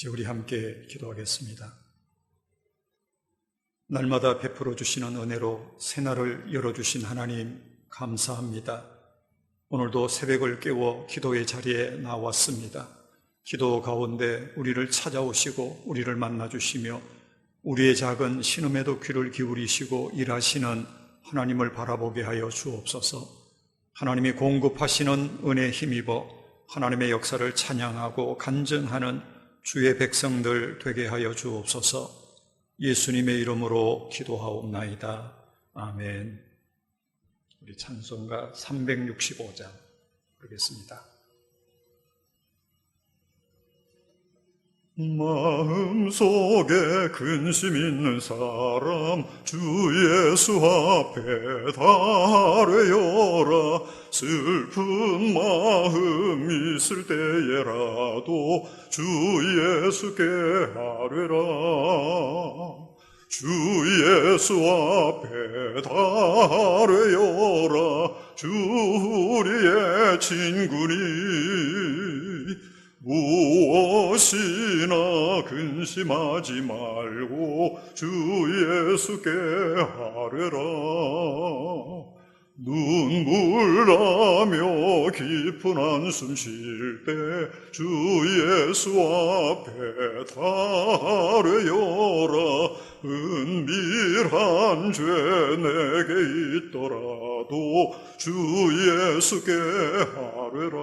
이제 우리 함께 기도하겠습니다. 날마다 베풀어 주시는 은혜로 새날을 열어주신 하나님 감사합니다. 오늘도 새벽을 깨워 기도의 자리에 나왔습니다. 기도 가운데 우리를 찾아오시고 우리를 만나주시며 우리의 작은 신음에도 귀를 기울이시고 일하시는 하나님을 바라보게 하여 주옵소서. 하나님이 공급하시는 은혜에 힘입어 하나님의 역사를 찬양하고 간증하는 주의 백성들 되게 하여 주옵소서. 예수님의 이름으로 기도하옵나이다. 아멘. 우리 찬송가 365장 부르겠습니다. 마음속에 근심 있는 사람 주 예수 앞에 달래어라. 슬픈 마음 있을 때에라도 주 예수께 아뢰라. 주 예수 앞에 달래어라. 주 우리의 친구니 무엇이나 근심하지 말고 주 예수께 아뢰라. 눈물 나며 깊은 한숨 쉴 때 주 예수 앞에 달래어라. 은밀한 죄 내게 있더라도 주 예수께 아뢰라.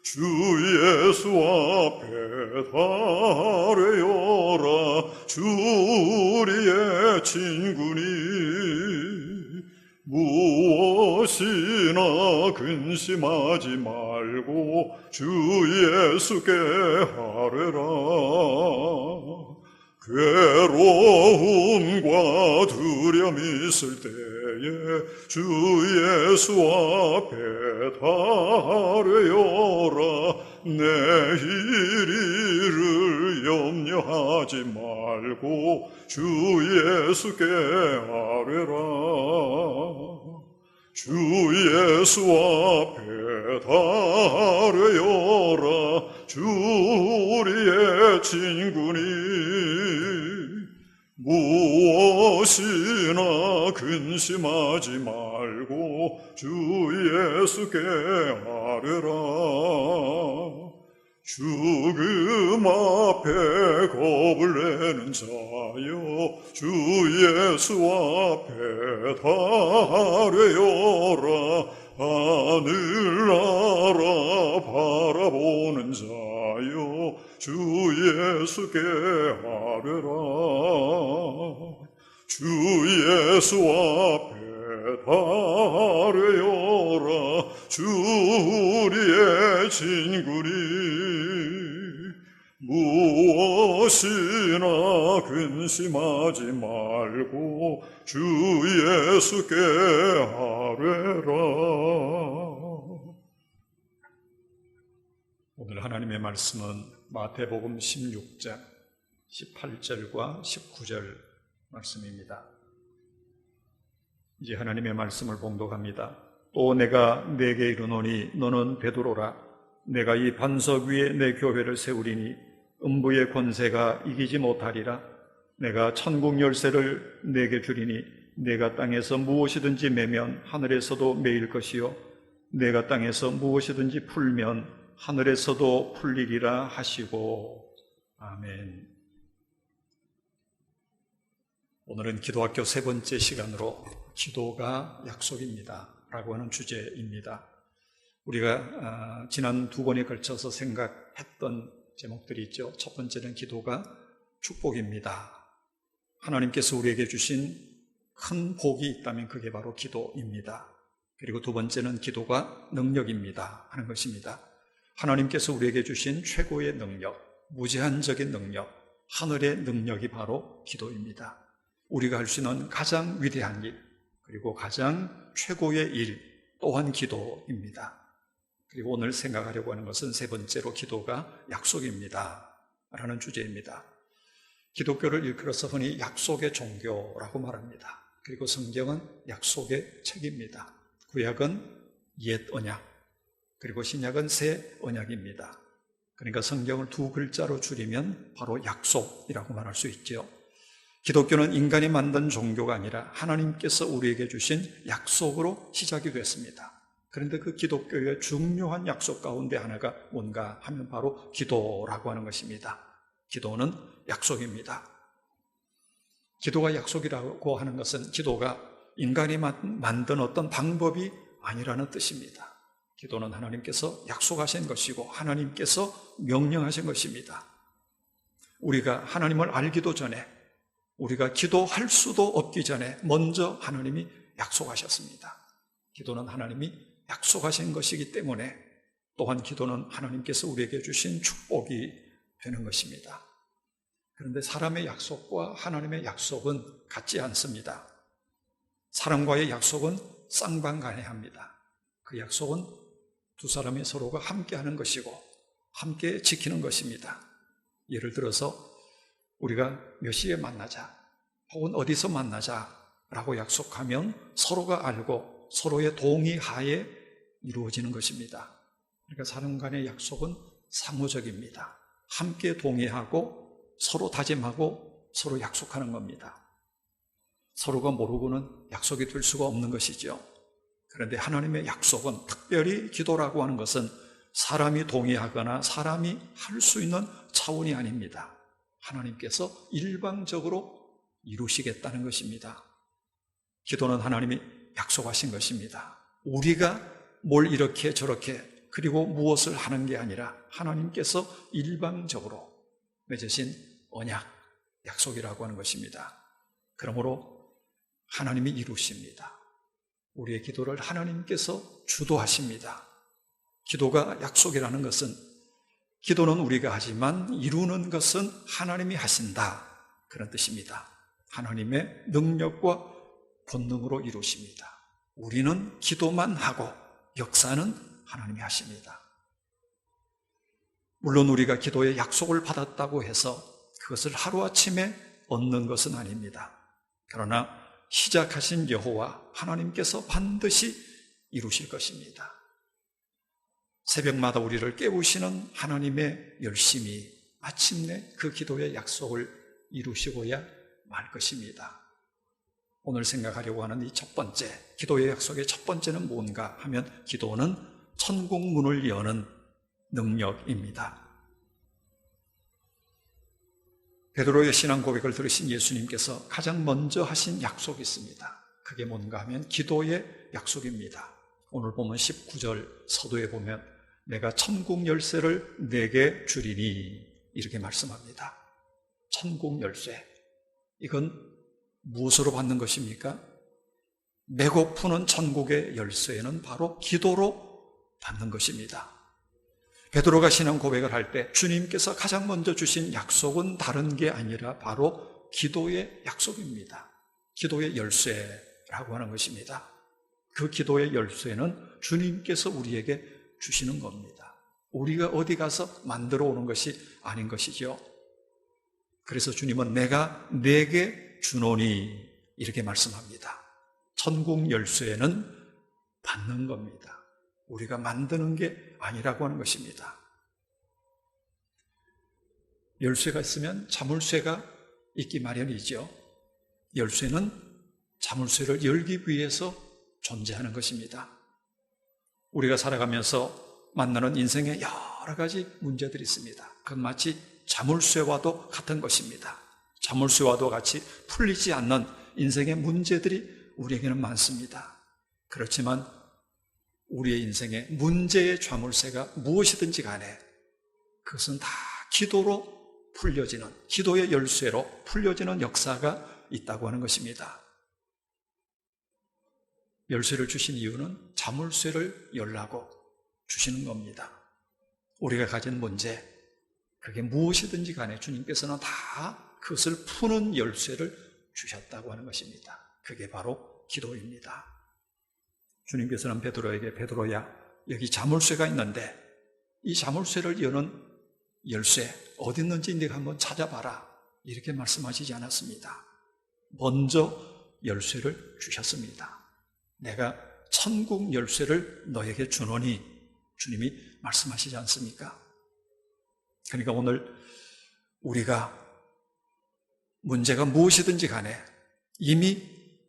주 예수 앞에 달래어라. 주 우리의 친구니 무엇이나 근심하지 말고 주 예수께 아뢰라. 괴로움과 두려움 있을 때에 주 예수 앞에 달래어라. 내일을 염려하지 말고 주 예수께 아뢰라. 주 예수 앞에 달래어라. 주 우리의 친구니 무엇이나 근심하지 말고 주 예수께 아뢰라. 죽음 앞에 겁을 내는 자여 주 예수 앞에 달래어라. 하늘나라 바라보는 자여 주 예수께 아뢰라. 주 예수 앞에 달래어라. 주 우리의 친구니 무엇이나 근심하지 말고 주 예수께 아뢰라. 오늘 하나님의 말씀은 마태복음 16장 18절과 19절 말씀입니다. 이제 하나님의 말씀을 봉독합니다. 또 내가 네게 이르노니 너는 베드로라. 내가 이 반석 위에 내 교회를 세우리니 음부의 권세가 이기지 못하리라. 내가 천국 열쇠를 네게 주리니 내가 땅에서 무엇이든지 매면 하늘에서도 매일 것이요 내가 땅에서 무엇이든지 풀면 하늘에서도 풀리리라 하시고. 아멘. 오늘은 기도학교 세 번째 시간으로 기도가 약속입니다 라고 하는 주제입니다. 우리가 지난 두 번에 걸쳐서 생각했던 제목들이 있죠. 첫 번째는 기도가 축복입니다. 하나님께서 우리에게 주신 큰 복이 있다면 그게 바로 기도입니다. 그리고 두 번째는 기도가 능력입니다 하는 것입니다. 하나님께서 우리에게 주신 최고의 능력, 무제한적인 능력, 하늘의 능력이 바로 기도입니다. 우리가 할 수 있는 가장 위대한 일, 그리고 가장 최고의 일 또한 기도입니다. 그리고 오늘 생각하려고 하는 것은 세 번째로 기도가 약속입니다 라는 주제입니다. 기독교를 일컬어서 흔히 약속의 종교라고 말합니다. 그리고 성경은 약속의 책입니다. 구약은 옛 언약, 그리고 신약은 새 언약입니다. 그러니까 성경을 두 글자로 줄이면 바로 약속이라고 말할 수 있죠. 기독교는 인간이 만든 종교가 아니라 하나님께서 우리에게 주신 약속으로 시작이 됐습니다. 그런데 그 기독교의 중요한 약속 가운데 하나가 뭔가 하면 바로 기도라고 하는 것입니다. 기도는 약속입니다. 기도가 약속이라고 하는 것은 기도가 인간이 만든 어떤 방법이 아니라는 뜻입니다. 기도는 하나님께서 약속하신 것이고 하나님께서 명령하신 것입니다. 우리가 하나님을 알기도 전에, 우리가 기도할 수도 없기 전에 먼저 하나님이 약속하셨습니다. 기도는 하나님이 약속하신 것이기 때문에 또한 기도는 하나님께서 우리에게 주신 축복이 되는 것입니다. 그런데 사람의 약속과 하나님의 약속은 같지 않습니다. 사람과의 약속은 쌍방간해합니다. 그 약속은 두 사람이 서로가 함께하는 것이고 함께 지키는 것입니다. 예를 들어서 우리가 몇 시에 만나자 혹은 어디서 만나자라고 약속하면 서로가 알고 서로의 동의하에 이루어지는 것입니다. 그러니까 사람 간의 약속은 상호적입니다. 함께 동의하고 서로 다짐하고 서로 약속하는 겁니다. 서로가 모르고는 약속이 될 수가 없는 것이죠. 그런데 하나님의 약속은, 특별히 기도라고 하는 것은 사람이 동의하거나 사람이 할 수 있는 차원이 아닙니다. 하나님께서 일방적으로 이루시겠다는 것입니다. 기도는 하나님이 약속하신 것입니다. 우리가 뭘 이렇게 저렇게 그리고 무엇을 하는 게 아니라 하나님께서 일방적으로 맺으신 언약, 약속이라고 하는 것입니다. 그러므로 하나님이 이루십니다. 우리의 기도를 하나님께서 주도하십니다. 기도가 약속이라는 것은, 기도는 우리가 하지만 이루는 것은 하나님이 하신다, 그런 뜻입니다. 하나님의 능력과 권능으로 이루십니다. 우리는 기도만 하고 역사는 하나님이 하십니다. 물론 우리가 기도의 약속을 받았다고 해서 그것을 하루아침에 얻는 것은 아닙니다. 그러나 시작하신 여호와 하나님께서 반드시 이루실 것입니다. 새벽마다 우리를 깨우시는 하나님의 열심이 마침내 그 기도의 약속을 이루시고야 말 것입니다. 오늘 생각하려고 하는 이 첫 번째, 기도의 약속의 첫 번째는 뭔가 하면 기도는 천국 문을 여는 능력입니다. 베드로의 신앙 고백을 들으신 예수님께서 가장 먼저 하신 약속이 있습니다. 그게 뭔가 하면 기도의 약속입니다. 오늘 보면 19절 서두에 보면 내가 천국 열쇠를 내게 주리니 이렇게 말씀합니다. 천국 열쇠, 이건 무엇으로 받는 것입니까? 배고프는 천국의 열쇠는 바로 기도로 받는 것입니다. 베드로가 신앙 고백을 할 때 주님께서 가장 먼저 주신 약속은 다른 게 아니라 바로 기도의 약속입니다. 기도의 열쇠라고 하는 것입니다. 그 기도의 열쇠는 주님께서 우리에게 주시는 겁니다. 우리가 어디 가서 만들어 오는 것이 아닌 것이죠. 그래서 주님은 내가 네게 주노니 이렇게 말씀합니다. 천국 열쇠는 받는 겁니다. 우리가 만드는 게 아니라고 하는 것입니다. 열쇠가 있으면 자물쇠가 있기 마련이죠. 열쇠는 자물쇠를 열기 위해서 존재하는 것입니다. 우리가 살아가면서 만나는 인생에 여러 가지 문제들이 있습니다. 그건 마치 자물쇠와도 같은 것입니다. 자물쇠와도 같이 풀리지 않는 인생의 문제들이 우리에게는 많습니다. 그렇지만 우리의 인생에 문제의 자물쇠가 무엇이든지 간에 그것은 다 기도로 풀려지는, 기도의 열쇠로 풀려지는 역사가 있다고 하는 것입니다. 열쇠를 주신 이유는 자물쇠를 열라고 주시는 겁니다. 우리가 가진 문제, 그게 무엇이든지 간에 주님께서는 다 그것을 푸는 열쇠를 주셨다고 하는 것입니다. 그게 바로 기도입니다. 주님께서는 베드로에게 베드로야, 여기 자물쇠가 있는데 이 자물쇠를 여는 열쇠 어디 있는지 네가 한번 찾아봐라, 이렇게 말씀하시지 않았습니다. 먼저 열쇠를 주셨습니다. 내가 천국 열쇠를 너에게 주노니 주님이 말씀하시지 않습니까? 그러니까 오늘 우리가 문제가 무엇이든지 간에 이미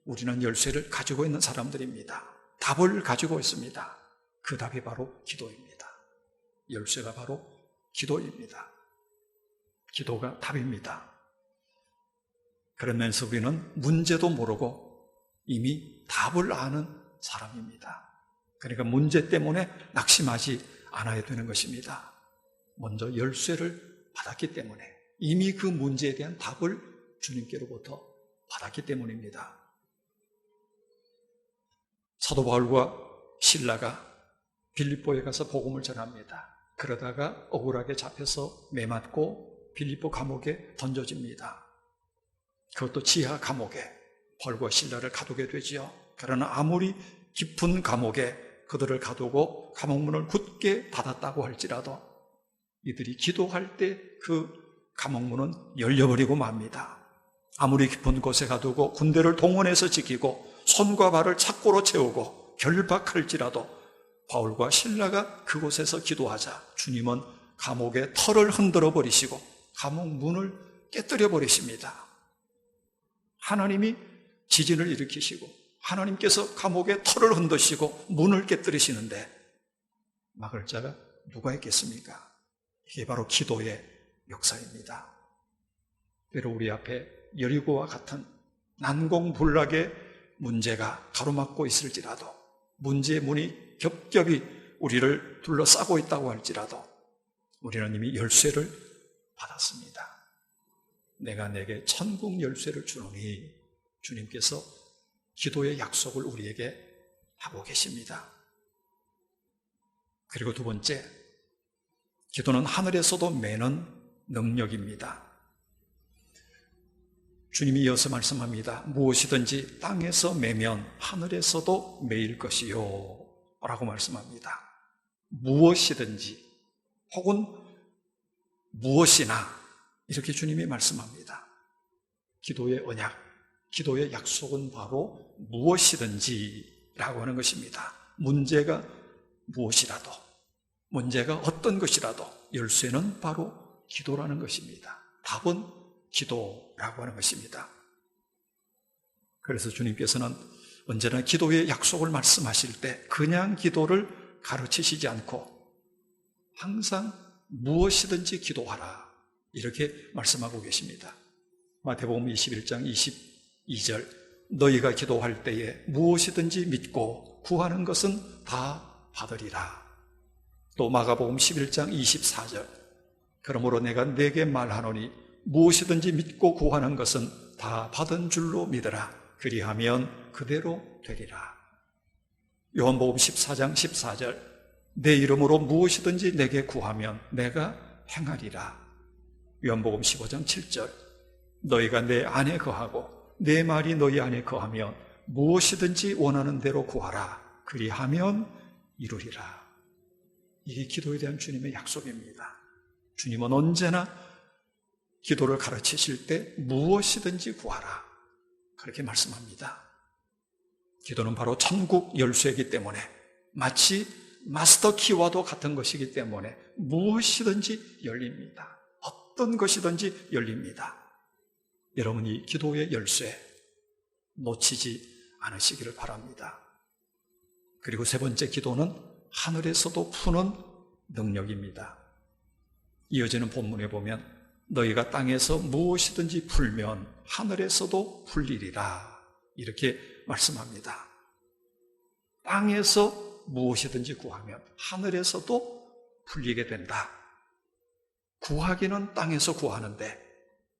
우리는 열쇠를 가지고 있는 사람들입니다. 답을 가지고 있습니다. 그 답이 바로 기도입니다. 열쇠가 바로 기도입니다. 기도가 답입니다. 그러면서 우리는 문제도 모르고 이미 답을 아는 사람입니다. 그러니까 문제 때문에 낙심하지 않아야 되는 것입니다. 먼저 열쇠를 받았기 때문에, 이미 그 문제에 대한 답을 주님께로부터 받았기 때문입니다. 사도 바울과 실라가 빌립보에 가서 복음을 전합니다. 그러다가 억울하게 잡혀서 매맞고 빌립보 감옥에 던져집니다. 그것도 지하 감옥에 바울과 실라를 가두게 되지요. 그러나 아무리 깊은 감옥에 그들을 가두고 감옥문을 굳게 닫았다고 할지라도 이들이 기도할 때 그 감옥문은 열려버리고 맙니다. 아무리 깊은 곳에 가두고 군대를 동원해서 지키고 손과 발을 착고로 채우고 결박할지라도 바울과 실라가 그곳에서 기도하자 주님은 감옥의 털을 흔들어 버리시고 감옥 문을 깨뜨려 버리십니다. 하나님이 지진을 일으키시고 하나님께서 감옥의 털을 흔드시고 문을 깨뜨리시는데 막을 자가 누가 있겠습니까? 이게 바로 기도의 역사입니다. 때로 우리 앞에 여리고와 같은 난공불락의 문제가 가로막고 있을지라도, 문제의 문이 겹겹이 우리를 둘러싸고 있다고 할지라도 우리는 이미 열쇠를 받았습니다. 내가 내게 천국 열쇠를 주노니, 주님께서 기도의 약속을 우리에게 하고 계십니다. 그리고 두 번째, 기도는 하늘에서도 매는 능력입니다. 주님이 이어서 말씀합니다. 무엇이든지 땅에서 매면 하늘에서도 매일 것이요 라고 말씀합니다. 무엇이든지 혹은 무엇이나 이렇게 주님이 말씀합니다. 기도의 언약, 기도의 약속은 바로 무엇이든지 라고 하는 것입니다. 문제가 무엇이라도, 문제가 어떤 것이라도 열쇠는 바로 기도라는 것입니다. 답은 기도라고 하는 것입니다. 그래서 주님께서는 언제나 기도의 약속을 말씀하실 때 그냥 기도를 가르치시지 않고 항상 무엇이든지 기도하라 이렇게 말씀하고 계십니다. 마태복음 21장 22절 너희가 기도할 때에 무엇이든지 믿고 구하는 것은 다 받으리라. 또 마가복음 11장 24절 그러므로 내가 네게 말하노니 무엇이든지 믿고 구하는 것은 다 받은 줄로 믿으라. 그리하면 그대로 되리라. 요한복음 14장 14절 내 이름으로 무엇이든지 내게 구하면 내가 행하리라. 요한복음 15장 7절 너희가 내 안에 거하고 내 말이 너희 안에 거하면 무엇이든지 원하는 대로 구하라. 그리하면 이루리라. 이게 기도에 대한 주님의 약속입니다. 주님은 언제나 기도를 가르치실 때 무엇이든지 구하라 그렇게 말씀합니다. 기도는 바로 천국 열쇠이기 때문에 마치 마스터 키와도 같은 것이기 때문에 무엇이든지 열립니다. 어떤 것이든지 열립니다. 여러분이 기도의 열쇠 놓치지 않으시기를 바랍니다. 그리고 세 번째 기도는 하늘에서도 푸는 능력입니다. 이어지는 본문에 보면 너희가 땅에서 무엇이든지 풀면 하늘에서도 풀리리라 이렇게 말씀합니다. 땅에서 무엇이든지 구하면 하늘에서도 풀리게 된다. 구하기는 땅에서 구하는데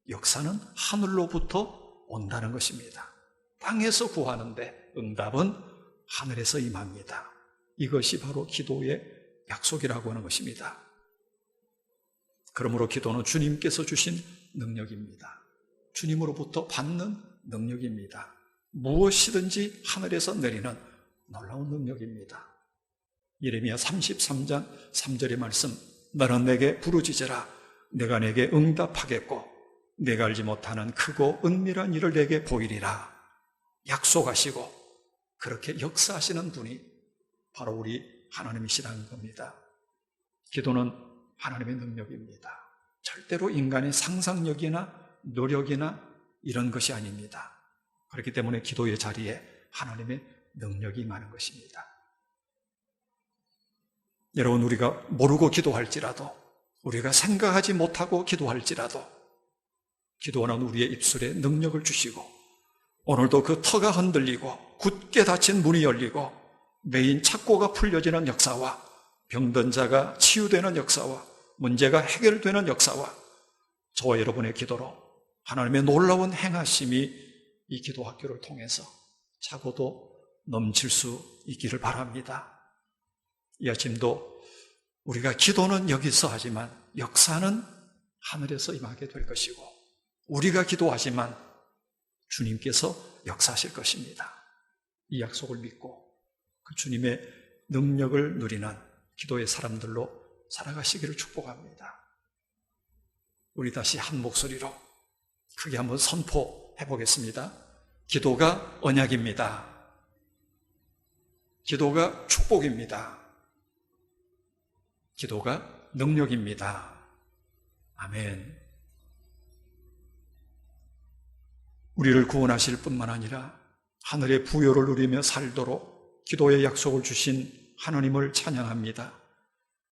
역사는 하늘로부터 온다는 것입니다. 땅에서 구하는데 응답은 하늘에서 임합니다. 이것이 바로 기도의 약속이라고 하는 것입니다. 그러므로 기도는 주님께서 주신 능력입니다. 주님으로부터 받는 능력입니다. 무엇이든지 하늘에서 내리는 놀라운 능력입니다. 예레미야 33장 3절의 말씀 너는 내게 부르짖으라 내가 내게 응답하겠고 내가 알지 못하는 크고 은밀한 일을 내게 보이리라. 약속하시고 그렇게 역사하시는 분이 바로 우리 하나님이시라는 겁니다. 기도는 하나님의 능력입니다. 절대로 인간의 상상력이나 노력이나 이런 것이 아닙니다. 그렇기 때문에 기도의 자리에 하나님의 능력이 많은 것입니다. 여러분, 우리가 모르고 기도할지라도, 우리가 생각하지 못하고 기도할지라도 기도하는 우리의 입술에 능력을 주시고, 오늘도 그 터가 흔들리고 굳게 닫힌 문이 열리고 메인 착고가 풀려지는 역사와 병든 자가 치유되는 역사와 문제가 해결되는 역사와 저와 여러분의 기도로 하나님의 놀라운 행하심이 이 기도학교를 통해서 차고도 넘칠 수 있기를 바랍니다. 이 아침도 우리가 기도는 여기서 하지만 역사는 하늘에서 임하게 될 것이고, 우리가 기도하지만 주님께서 역사하실 것입니다. 이 약속을 믿고 그 주님의 능력을 누리는 기도의 사람들로 살아가시기를 축복합니다. 우리 다시 한 목소리로 크게 한번 선포해 보겠습니다. 기도가 언약입니다. 기도가 축복입니다. 기도가 능력입니다. 아멘. 우리를 구원하실 뿐만 아니라 하늘의 부요를 누리며 살도록 기도의 약속을 주신 하나님을 찬양합니다.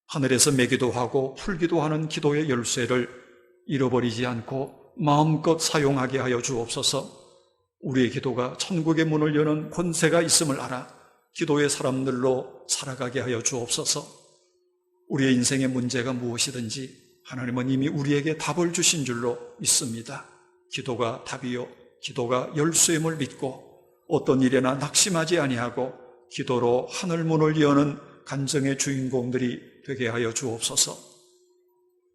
하늘에서 매기도 하고 풀기도 하는 기도의 열쇠를 잃어버리지 않고 마음껏 사용하게 하여 주옵소서. 우리의 기도가 천국의 문을 여는 권세가 있음을 알아 기도의 사람들로 살아가게 하여 주옵소서. 우리의 인생의 문제가 무엇이든지 하나님은 이미 우리에게 답을 주신 줄로 믿습니다. 기도가 답이요, 기도가 열쇠임을 믿고 어떤 일에나 낙심하지 아니하고 기도로 하늘 문을 여는 간증의 주인공들이 되게 하여 주옵소서.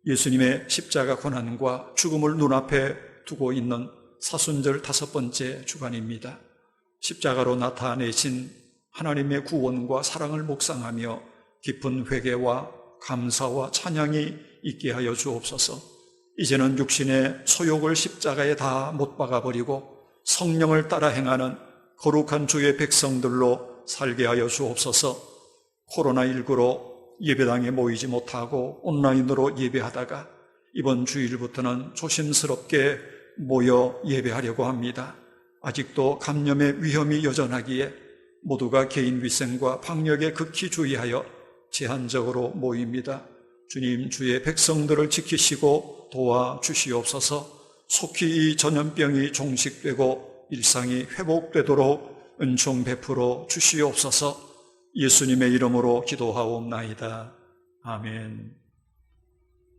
예수님의 십자가 고난과 죽음을 눈앞에 두고 있는 사순절 5번째 주간입니다. 십자가로 나타내신 하나님의 구원과 사랑을 묵상하며 깊은 회개와 감사와 찬양이 있게 하여 주옵소서. 이제는 육신의 소욕을 십자가에 다 못 박아버리고 성령을 따라 행하는 거룩한 주의 백성들로 살게 하여 주옵소서. 코로나19로 예배당에 모이지 못하고 온라인으로 예배하다가 이번 주일부터는 조심스럽게 모여 예배하려고 합니다. 아직도 감염의 위험이 여전하기에 모두가 개인 위생과 방역에 극히 주의하여 제한적으로 모입니다. 주님, 주의 백성들을 지키시고 도와주시옵소서. 속히 이 전염병이 종식되고 일상이 회복되도록 은총 베풀어 주시옵소서. 예수님의 이름으로 기도하옵나이다. 아멘.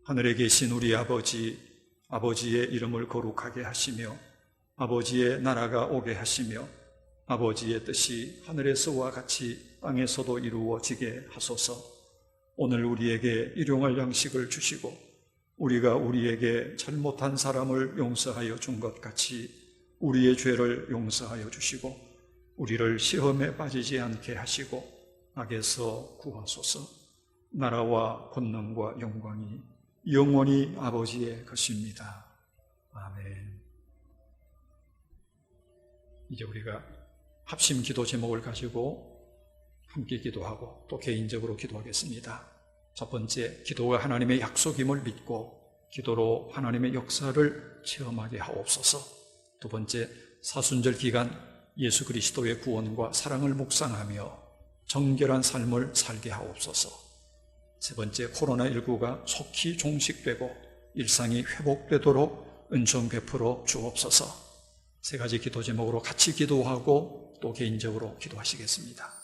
하늘에 계신 우리 아버지, 아버지의 이름을 거룩하게 하시며 아버지의 나라가 오게 하시며 아버지의 뜻이 하늘에서와 같이 땅에서도 이루어지게 하소서. 오늘 우리에게 일용할 양식을 주시고 우리가 우리에게 잘못한 사람을 용서하여 준 것 같이 우리의 죄를 용서하여 주시고 우리를 시험에 빠지지 않게 하시고 악에서 구하소서. 나라와 권능과 영광이 영원히 아버지의 것입니다. 아멘. 이제 우리가 합심 기도 제목을 가지고 함께 기도하고 또 개인적으로 기도하겠습니다. 첫 번째, 기도가 하나님의 약속임을 믿고 기도로 하나님의 역사를 체험하게 하옵소서. 두 번째, 사순절 기간 예수 그리스도의 구원과 사랑을 묵상하며 정결한 삶을 살게 하옵소서. 세 번째, 코로나19가 속히 종식되고 일상이 회복되도록 은총 베풀어 주옵소서. 세 가지 기도 제목으로 같이 기도하고 또 개인적으로 기도하시겠습니다.